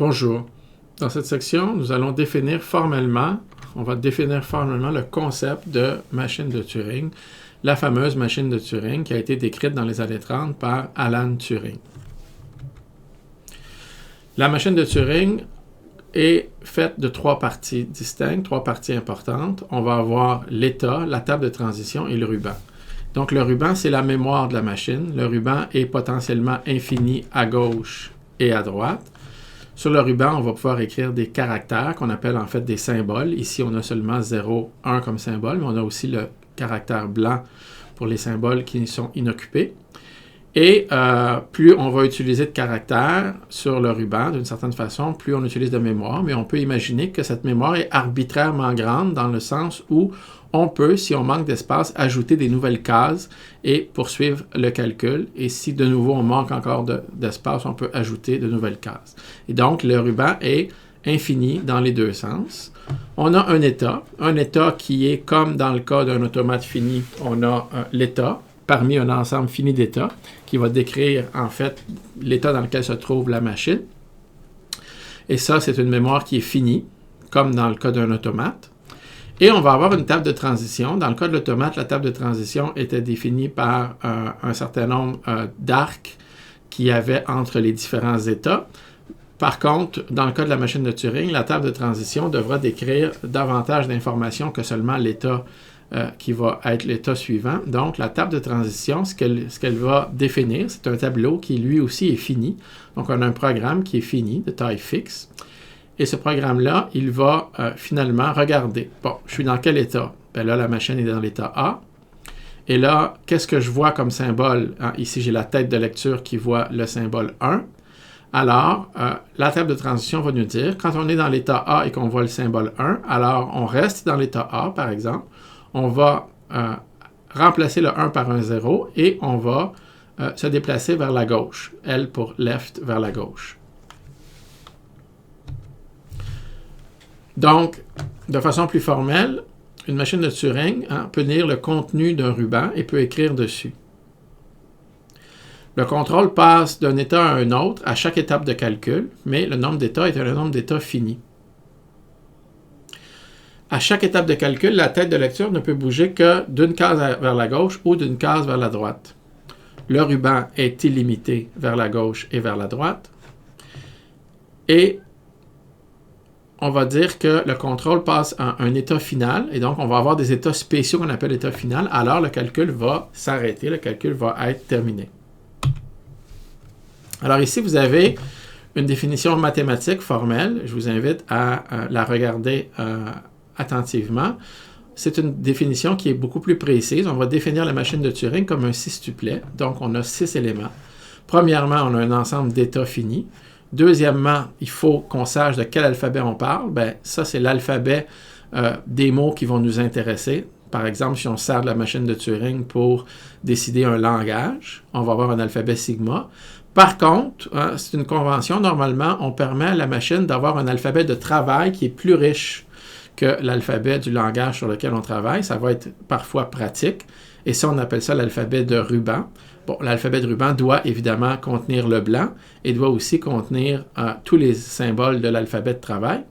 Bonjour. Dans cette section, nous allons définir formellement, le concept de machine de Turing, la fameuse machine de Turing qui a été décrite dans les années 30 par Alan Turing. La machine de Turing est faite de trois parties distinctes, trois parties importantes. On va avoir l'état, la table de transition et le ruban. Donc le ruban, c'est la mémoire de la machine. Le ruban est potentiellement infini à gauche et à droite. Sur le ruban, on va pouvoir écrire des caractères qu'on appelle en fait des symboles. Ici, on a seulement 0, 1 comme symbole, mais on a aussi le caractère blanc pour les symboles qui sont inoccupés. Et plus on va utiliser de caractères sur le ruban, d'une certaine façon, plus on utilise de mémoire. Mais on peut imaginer que cette mémoire est arbitrairement grande dans le sens où on peut, si on manque d'espace, ajouter des nouvelles cases et poursuivre le calcul. Et si de nouveau on manque encore d'espace, on peut ajouter de nouvelles cases. Et donc, le ruban est infini dans les deux sens. On a un état qui est comme dans le cas d'un automate fini, on a l'état parmi un ensemble fini d'états qui va décrire en fait l'état dans lequel se trouve la machine. Et ça, c'est une mémoire qui est finie, comme dans le cas d'un automate. Et on va avoir une table de transition. Dans le cas de l'automate, la table de transition était définie par un certain nombre d'arcs qu'il y avait entre les différents états. Par contre, dans le cas de la machine de Turing, la table de transition devra décrire davantage d'informations que seulement l'état qui va être l'état suivant. Donc, la table de transition, ce qu'elle va définir, c'est un tableau qui lui aussi est fini. Donc, on a un programme qui est fini, de taille fixe. Et ce programme-là, il va finalement regarder. Bon, je suis dans quel état? Bien là, la machine est dans l'état A. Et là, qu'est-ce que je vois comme symbole? Ici, j'ai la tête de lecture qui voit le symbole 1. Alors, la table de transition va nous dire, quand on est dans l'état A et qu'on voit le symbole 1, alors on reste dans l'état A, par exemple. On va remplacer le 1 par un 0 et on va se déplacer vers la gauche. L pour left, vers la gauche. Donc, de façon plus formelle, une machine de Turing peut lire le contenu d'un ruban et peut écrire dessus. Le contrôle passe d'un état à un autre à chaque étape de calcul, mais le nombre d'états est un nombre d'états fini. À chaque étape de calcul, la tête de lecture ne peut bouger que d'une case vers la gauche ou d'une case vers la droite. Le ruban est illimité vers la gauche et vers la droite. Et on va dire que le contrôle passe à un état final, et donc on va avoir des états spéciaux qu'on appelle état final, alors le calcul va s'arrêter, le calcul va être terminé. Alors ici, vous avez une définition mathématique formelle. Je vous invite à la regarder attentivement. C'est une définition qui est beaucoup plus précise. On va définir la machine de Turing comme un sextuplet. Donc, on a 6 éléments. Premièrement, on a un ensemble d'états finis. Deuxièmement, il faut qu'on sache de quel alphabet on parle. Bien, ça, c'est l'alphabet des mots qui vont nous intéresser. Par exemple, si on sert de la machine de Turing pour décider un langage, on va avoir un alphabet sigma. Par contre, c'est une convention. Normalement, on permet à la machine d'avoir un alphabet de travail qui est plus riche que l'alphabet du langage sur lequel on travaille. Ça va être parfois pratique. Et ça, on appelle ça l'alphabet de ruban. Bon, l'alphabet de ruban doit évidemment contenir le blanc et doit aussi contenir tous les symboles de l'alphabet de travail.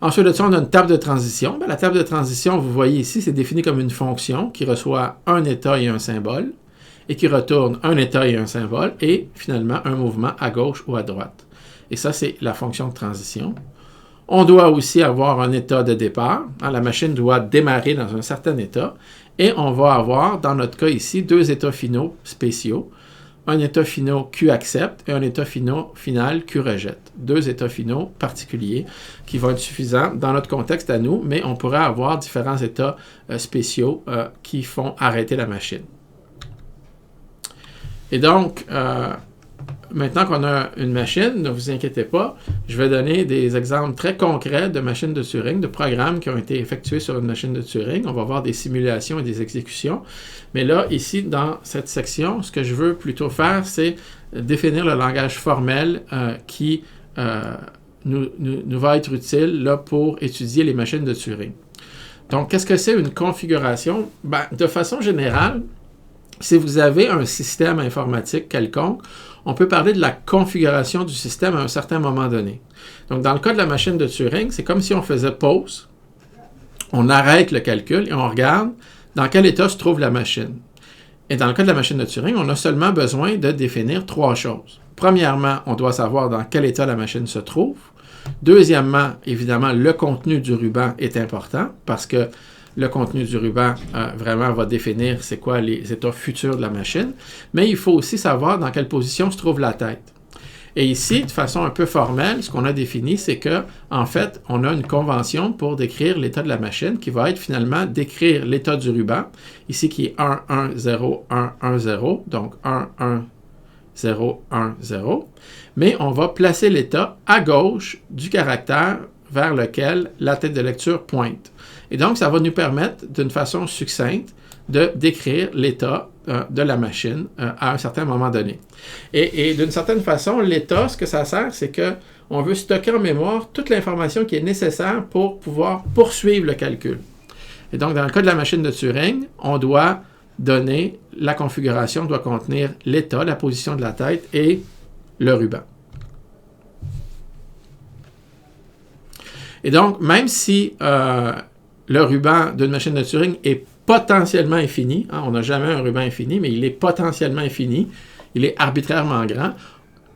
Ensuite de ça, on a une table de transition. Bien, la table de transition, vous voyez ici, c'est défini comme une fonction qui reçoit un état et un symbole et qui retourne un état et un symbole et finalement un mouvement à gauche ou à droite. Et ça, c'est la fonction de transition. On doit aussi avoir un état de départ. La machine doit démarrer dans un certain état. Et on va avoir, dans notre cas ici, 2 états finaux spéciaux. Un état final Q accepte et un état final Q rejette. 2 états finaux particuliers qui vont être suffisants dans notre contexte à nous, mais on pourrait avoir différents états spéciaux qui font arrêter la machine. Et donc, maintenant qu'on a une machine, ne vous inquiétez pas, je vais donner des exemples très concrets de machines de Turing, de programmes qui ont été effectués sur une machine de Turing. On va voir des simulations et des exécutions. Mais là, ici, dans cette section, ce que je veux plutôt faire, c'est définir le langage formel qui nous va être utile là, pour étudier les machines de Turing. Donc, qu'est-ce que c'est une configuration? Ben, de façon générale, Si vous avez un système informatique quelconque, on peut parler de la configuration du système à un certain moment donné. Donc, dans le cas de la machine de Turing, c'est comme si on faisait pause, on arrête le calcul et on regarde dans quel état se trouve la machine. Et dans le cas de la machine de Turing, on a seulement besoin de définir 3 choses. Premièrement, on doit savoir dans quel état la machine se trouve. Deuxièmement, évidemment, le contenu du ruban est important parce que le contenu du ruban vraiment va définir c'est quoi les états futurs de la machine. Mais il faut aussi savoir dans quelle position se trouve la tête. Et ici, de façon un peu formelle, ce qu'on a défini, c'est que, en fait, on a une convention pour décrire l'état de la machine qui va être finalement décrire l'état du ruban, ici qui est 1, 1, 0, 1, 1, 0, donc 1, 1, 0, 1, 0. Mais on va placer l'état à gauche du caractère vers lequel la tête de lecture pointe. Et donc, ça va nous permettre, d'une façon succincte, de décrire l'état de la machine à un certain moment donné. Et d'une certaine façon, l'état, ce que ça sert, c'est qu'on veut stocker en mémoire toute l'information qui est nécessaire pour pouvoir poursuivre le calcul. Et donc, dans le cas de la machine de Turing, on doit donner, la configuration doit contenir l'état, la position de la tête et le ruban. Et donc, même si le ruban d'une machine de Turing est potentiellement infini, hein, on n'a jamais un ruban infini, mais il est potentiellement infini, il est arbitrairement grand,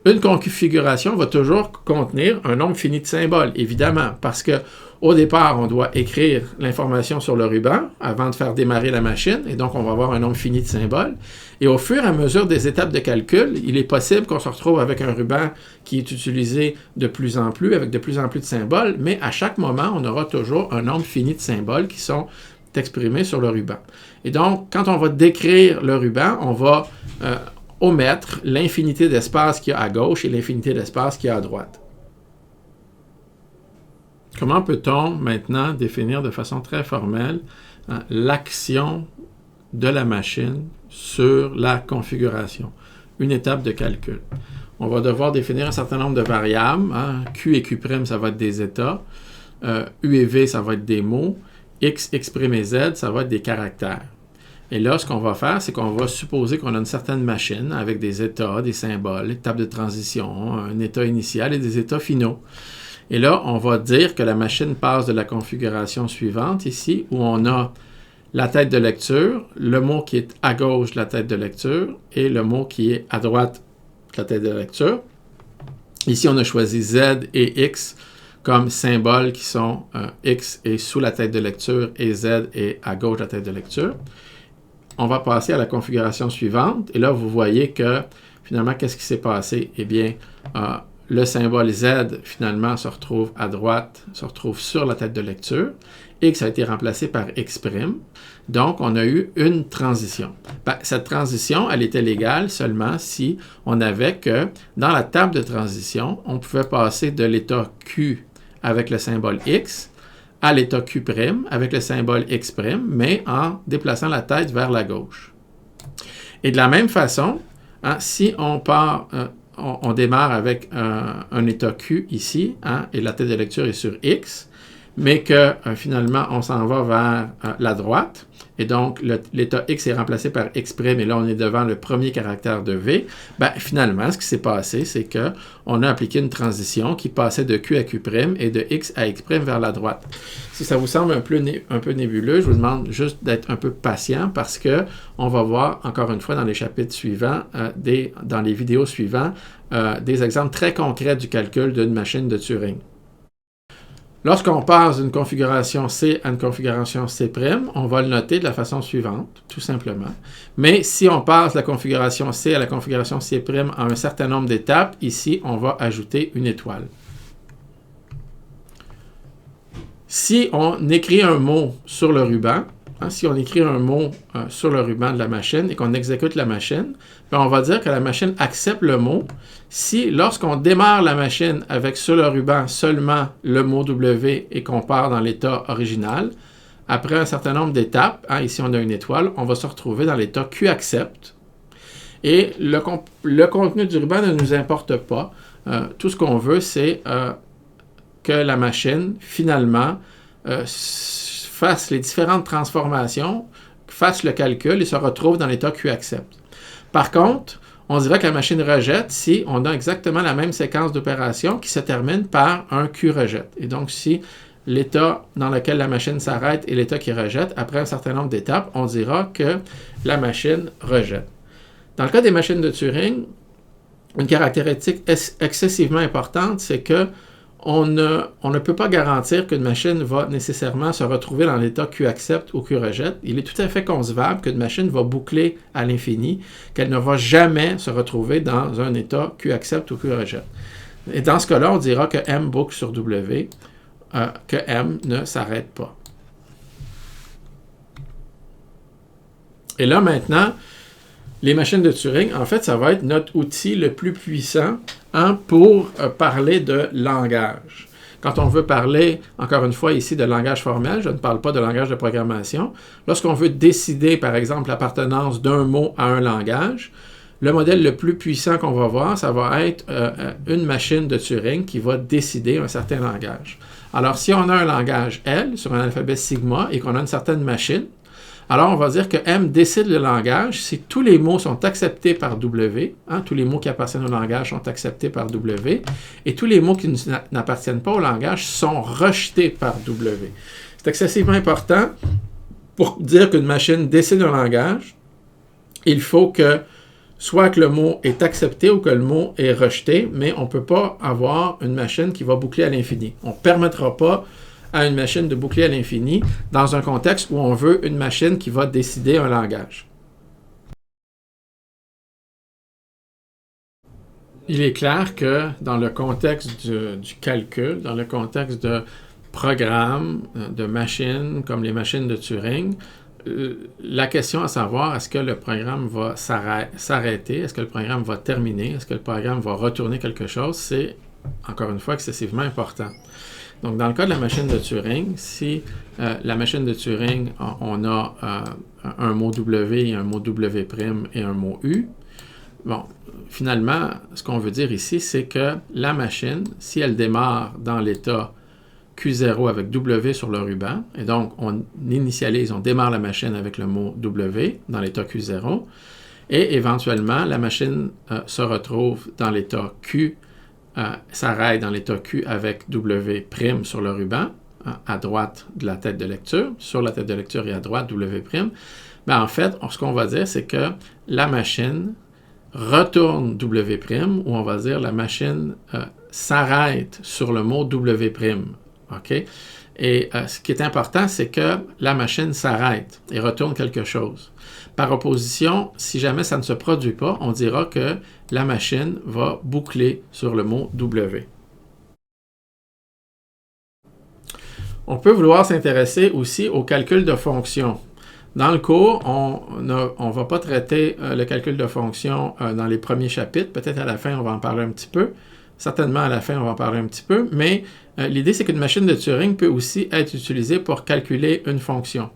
une configuration va toujours contenir un nombre fini de symboles, évidemment, parce que au départ, on doit écrire l'information sur le ruban avant de faire démarrer la machine, et donc on va avoir un nombre fini de symboles. Et au fur et à mesure des étapes de calcul, il est possible qu'on se retrouve avec un ruban qui est utilisé de plus en plus, avec de plus en plus de symboles, mais à chaque moment, on aura toujours un nombre fini de symboles qui sont exprimés sur le ruban. Et donc, quand on va décrire le ruban, on va omettre l'infinité d'espace qu'il y a à gauche et l'infinité d'espace qu'il y a à droite. Comment peut-on maintenant définir de façon très formelle l'action de la machine sur la configuration? Une étape de calcul. On va devoir définir un certain nombre de variables. Hein. Q et Q', ça va être des états. U et V, ça va être des mots. X', X' et Z, ça va être des caractères. Et là, ce qu'on va faire, c'est qu'on va supposer qu'on a une certaine machine avec des états, des symboles, des tables de transition, un état initial et des états finaux. Et là, on va dire que la machine passe de la configuration suivante ici, où on a la tête de lecture, le mot qui est à gauche de la tête de lecture et le mot qui est à droite de la tête de lecture. Ici, on a choisi Z et X comme symboles qui sont X est sous la tête de lecture et Z est à gauche de la tête de lecture. On va passer à la configuration suivante. Et là, vous voyez que, finalement, qu'est-ce qui s'est passé? Eh bien, le symbole Z, finalement, se retrouve à droite, se retrouve sur la tête de lecture. X a été remplacé par X'. Donc, on a eu une transition. Cette transition, elle était légale seulement si on avait que, dans la table de transition, on pouvait passer de l'état Q avec le symbole X à l'état Q' avec le symbole X', mais en déplaçant la tête vers la gauche. Et de la même façon, hein, si on part, on démarre avec un état Q ici, hein, et la tête de lecture est sur X, mais que finalement, on s'en va vers la droite, et donc l'état X est remplacé par X', et là, on est devant le premier caractère de V, finalement, ce qui s'est passé, c'est qu'on a appliqué une transition qui passait de Q à Q' et de X à X' vers la droite. Si ça vous semble un peu nébuleux, je vous demande juste d'être un peu patient parce que on va voir, encore une fois, dans les chapitres suivants, dans les vidéos suivantes, des exemples très concrets du calcul d'une machine de Turing. Lorsqu'on passe d'une configuration C à une configuration C', on va le noter de la façon suivante, tout simplement. Mais si on passe de la configuration C à la configuration C' en un certain nombre d'étapes, ici, on va ajouter une étoile. Si on écrit un mot sur le ruban, si on écrit un mot sur le ruban de la machine et qu'on exécute la machine, on va dire que la machine accepte le mot si, lorsqu'on démarre la machine avec sur le ruban seulement le mot W et qu'on part dans l'état original, après un certain nombre d'étapes, ici on a une étoile, on va se retrouver dans l'état Q accepte. Et le contenu du ruban ne nous importe pas. Tout ce qu'on veut, c'est que la machine, finalement, fasse les différentes transformations fasse le calcul et se retrouve dans l'état Q accepte. Par contre, on dirait que la machine rejette si on a exactement la même séquence d'opérations qui se termine par un Q rejette. Et donc, si l'état dans lequel la machine s'arrête est l'état qui rejette, après un certain nombre d'étapes, on dira que la machine rejette. Dans le cas des machines de Turing, une caractéristique excessivement importante, c'est que on ne peut pas garantir qu'une machine va nécessairement se retrouver dans l'état Q accepte ou Q rejette. Il est tout à fait concevable qu'une machine va boucler à l'infini, qu'elle ne va jamais se retrouver dans un état Q accepte ou Q rejette. Et dans ce cas-là, on dira que M boucle sur W, que M ne s'arrête pas. Et là, maintenant, les machines de Turing, en fait, ça va être notre outil le plus puissant pour parler de langage. Quand on veut parler, encore une fois ici, de langage formel, je ne parle pas de langage de programmation. Lorsqu'on veut décider, par exemple, l'appartenance d'un mot à un langage, le modèle le plus puissant qu'on va voir, ça va être une machine de Turing qui va décider un certain langage. Alors, si on a un langage L sur un alphabet sigma et qu'on a une certaine machine, alors on va dire que M décide le langage si tous les mots sont acceptés par W, tous les mots qui appartiennent au langage sont acceptés par W, et tous les mots qui n'appartiennent pas au langage sont rejetés par W. C'est excessivement important pour dire qu'une machine décide un langage. Il faut que soit que le mot est accepté ou que le mot est rejeté, mais on ne peut pas avoir une machine qui va boucler à l'infini. On ne permettra pas à une machine de boucler à l'infini dans un contexte où on veut une machine qui va décider un langage. Il est clair que dans le contexte du calcul, dans le contexte de programmes, de machines comme les machines de Turing, la question à savoir, est-ce que le programme va s'arrêter, est-ce que le programme va terminer, est-ce que le programme va retourner quelque chose, c'est encore une fois excessivement important. Donc, dans le cas de la machine de Turing, si la machine de Turing, on a un mot W, un mot W' et un mot U, bon, finalement, ce qu'on veut dire ici, c'est que la machine, si elle démarre dans l'état Q0 avec W sur le ruban, et donc on initialise, on démarre la machine avec le mot W dans l'état Q0, et éventuellement, la machine se retrouve dans l'état Q, s'arrête dans l'état Q avec W' sur le ruban, à droite de la tête de lecture, sur la tête de lecture et à droite W'. Ben, en fait, ce qu'on va dire, c'est que la machine retourne W', ou on va dire la machine s'arrête sur le mot W'. OK? Et ce qui est important, c'est que la machine s'arrête et retourne quelque chose. Par opposition, si jamais ça ne se produit pas, on dira que la machine va boucler sur le mot W. On peut vouloir s'intéresser aussi au calcul de fonctions. Dans le cours, on ne va pas traiter le calcul de fonctions dans les premiers chapitres. Peut-être à la fin, on va en parler un petit peu. Certainement, à la fin, on va en parler un petit peu. Mais l'idée, c'est qu'une machine de Turing peut aussi être utilisée pour calculer une fonction.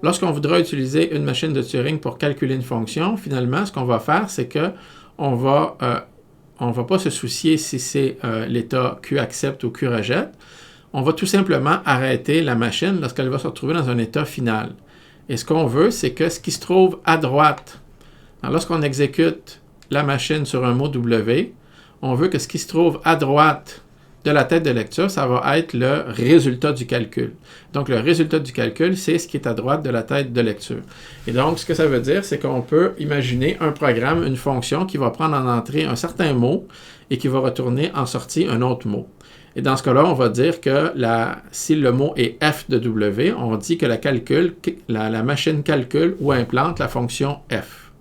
Lorsqu'on voudra utiliser une machine de Turing pour calculer une fonction, finalement, ce qu'on va faire, c'est qu'on ne va pas se soucier si c'est l'état Q accepte ou Q rejette. On va tout simplement arrêter la machine lorsqu'elle va se retrouver dans un état final. Et ce qu'on veut, c'est que ce qui se trouve à droite, lorsqu'on exécute la machine sur un mot W, on veut que ce qui se trouve à droite de la tête de lecture, ça va être le résultat du calcul. Donc, le résultat du calcul, c'est ce qui est à droite de la tête de lecture. Et donc, ce que ça veut dire, c'est qu'on peut imaginer un programme, une fonction qui va prendre en entrée un certain mot et qui va retourner en sortie un autre mot. Et dans ce cas-là, on va dire que si le mot est f de W, on dit que la machine calcule ou implante la fonction f.